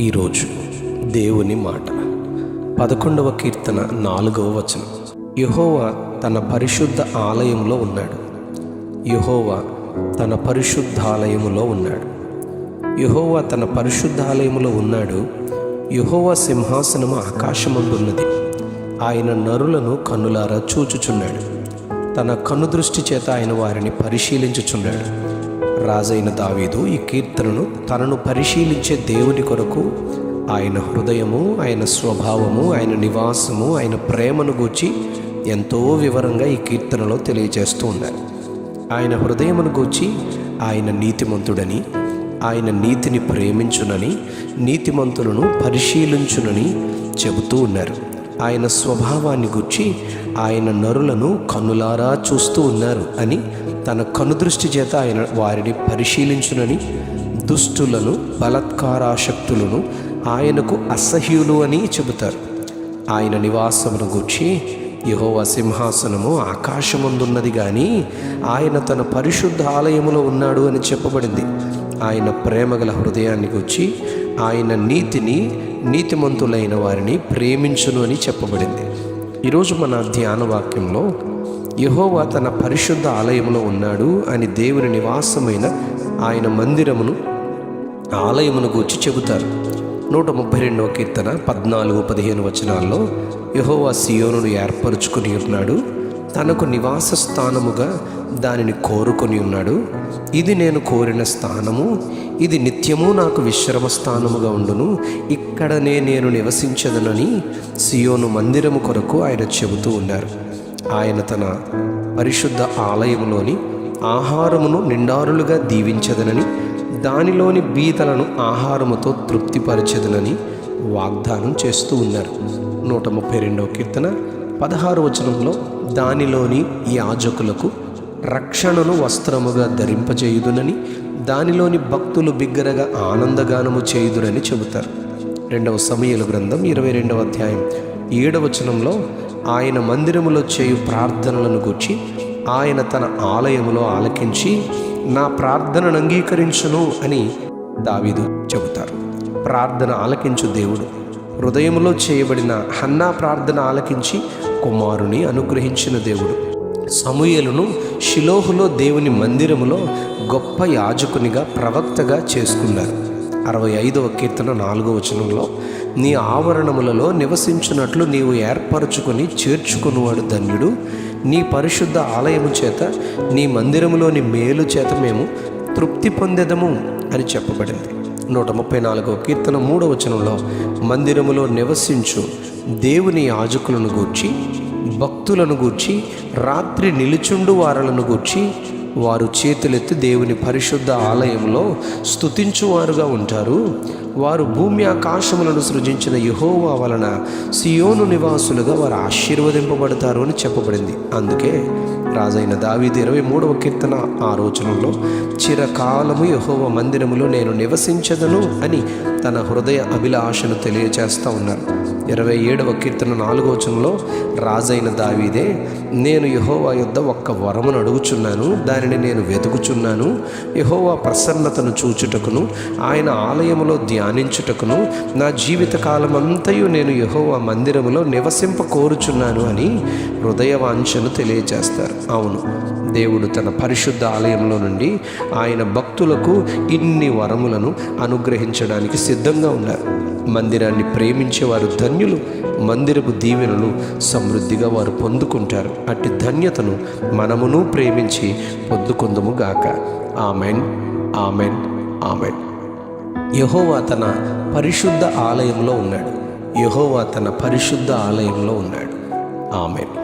ఈరోజు దేవుని మాట 11వ కీర్తన 4వ వచనం. యెహోవా తన పరిశుద్ధ ఆలయంలో ఉన్నాడు. యెహోవా తన పరిశుద్ధాలయములో ఉన్నాడు. యెహోవా తన పరిశుద్ధాలయములో ఉన్నాడు. యెహోవా సింహాసనము ఆకాశమందున్నది. ఆయన నరులను కన్నులారా చూచుచున్నాడు. తన కనుదృష్టి చేత ఆయన వారిని పరిశీలించుచున్నాడు. రాజైన దావీదు ఈ కీర్తనను తనను పరిశీలించే దేవుని కొరకు, ఆయన హృదయము, ఆయన స్వభావము, ఆయన నివాసము, ఆయన ప్రేమను గూర్చి ఎంతో వివరంగా ఈ కీర్తనలో తెలియజేస్తూ ఉన్నారు. ఆయన హృదయమును గూర్చి ఆయన నీతిమంతుడని, ఆయన నీతిని ప్రేమించునని, నీతిమంతులను పరిశీలించునని చెబుతూ ఉన్నారు. ఆయన స్వభావాన్ని గూర్చి ఆయన నరులను కన్నులారా చూస్తూ ఉన్నారు అని, తన కనుదృష్టి చేత ఆయన వారిని పరిశీలించునని, దుష్టులను బలాత్కారాసక్తులను ఆయనకు అసహ్యులు అని చెబుతారు. ఆయన నివాసమును గూర్చి యెహోవా సింహాసనము ఆకాశమందున్నది కానీ ఆయన తన పరిశుద్ధ ఆలయములో ఉన్నాడు అని చెప్పబడింది. ఆయన ప్రేమగల హృదయాన్ని గూర్చి ఆయన నీతిని, నీతిమంతులైన వారిని ప్రేమించును అని చెప్పబడింది. ఈరోజు మన ధ్యాన వాక్యంలో యెహోవా తన పరిశుద్ధ ఆలయంలో ఉన్నాడు అని దేవుని నివాసమైన ఆయన మందిరమును, ఆలయమును గూర్చి చెబుతారు. 132వ కీర్తన 14-15 వచనాల్లో యెహోవా సియోనును ఏర్పరచుకుని ఉన్నాడు. తనకు నివాస స్థానముగా దానిని కోరుకొని ఉన్నాడు. ఇది నేను కోరిన స్థానము, ఇది నిత్యము నాకు విశ్రమ స్థానముగా ఉండును, ఇక్కడనే నేను నివసించదనని సియోను మందిరము కొరకు ఆయన చెబుతూ ఉన్నారు. ఆయన తన పరిశుద్ధ ఆలయములోని ఆహారమును నిండారులుగా దీవించదనని, దానిలోని బీదలను ఆహారముతో తృప్తిపరచదనని వాగ్దానం చేస్తూ ఉన్నారు. 132వ కీర్తన 16వ వచనంలో దానిలోని యాజకులకు రక్షణను వస్త్రముగా ధరింపజేయుదునని, దానిలోని భక్తులు బిగ్గరగా ఆనందగానము చేయుదురని చెబుతారు. 2వ సమూయేలు గ్రంథం 22వ అధ్యాయం 7వ వచనంలో ఆయన మందిరములో చేయు ప్రార్థనలను గూర్చి ఆయన తన ఆలయములో ఆలకించి నా ప్రార్థనను అంగీకరించును అని దావీదు చెబుతారు. ప్రార్థన ఆలకించు దేవుడు. హృదయములో చేయబడిన హన్నా ప్రార్థన ఆలకించి కుమారుని అనుగ్రహించిన దేవుడు. సమూయేలును షిలోహులో దేవుని మందిరములో గొప్ప యాజకునిగా, ప్రవక్తగా చేసుకున్నారు. 65వ కీర్తన 4వ వచనంలో నీ ఆవరణములలో నివసించున్నట్లు నీవు ఏర్పరచుకొని చేర్చుకునివాడు ధన్యుడు. నీ పరిశుద్ధ ఆలయము చేత, నీ మందిరములోని మేలు చేత మేము తృప్తి పొందెదము అని చెప్పబడింది. 134వ కీర్తన 3వ వచనంలో మందిరములో నివసించు దేవుని యాజకులను గూర్చి, భక్తులను గూర్చి, రాత్రి నిలుచుండు వారలను గూర్చి వారు చేతులెత్తి దేవుని పరిశుద్ధ ఆలయంలో స్తుతించువారుగా ఉంటారు. వారు భూమి ఆకాశములను సృజించిన యెహోవా వలన సియోను నివాసులుగా వారు ఆశీర్వదింపబడతారు అని చెప్పబడింది. అందుకే రాజైన దావీదు 23వ కీర్తన 6వ వచనంలో చిరకాలము యెహోవా మందిరములో నేను నివసించదను అని తన హృదయ అభిలాషను తెలియజేస్తూ ఉన్నారు. 27వ కీర్తన 4వ వచనంలో రాజైన దావీదే నేను యెహోవా యొద్ద ఒక్క వరమును అడుగుచున్నాను, దానిని నేను వెతుకుచున్నాను. యెహోవా ప్రసన్నతను చూచుటకును, ఆయన ఆలయములో ధ్యానించుటకును నా జీవిత కాలమంతయు నేను యెహోవా మందిరములో నివసింప కోరుచున్నాను అని హృదయ వాంఛను తెలియజేస్తారు. అవును, దేవుడు తన పరిశుద్ధ ఆలయంలో నుండి ఆయన భక్తులకు ఇన్ని వరములను అనుగ్రహించడానికి సిద్ధంగా ఉన్నారు. మందిరాన్ని ప్రేమించేవారు ధన్యులు. మందిరపు దీవెనలు సమృద్ధిగా వారు పొందుకుంటారు. అట్టి ధన్యతను మనమును ప్రేమించి పొందుకుందుము గాక. Amen, amen, amen. యెహోవా తన పరిశుద్ధ ఆలయంలో ఉన్నాడు. యెహోవా తన పరిశుద్ధ ఆలయంలో ఉన్నాడు. ఆమెన్.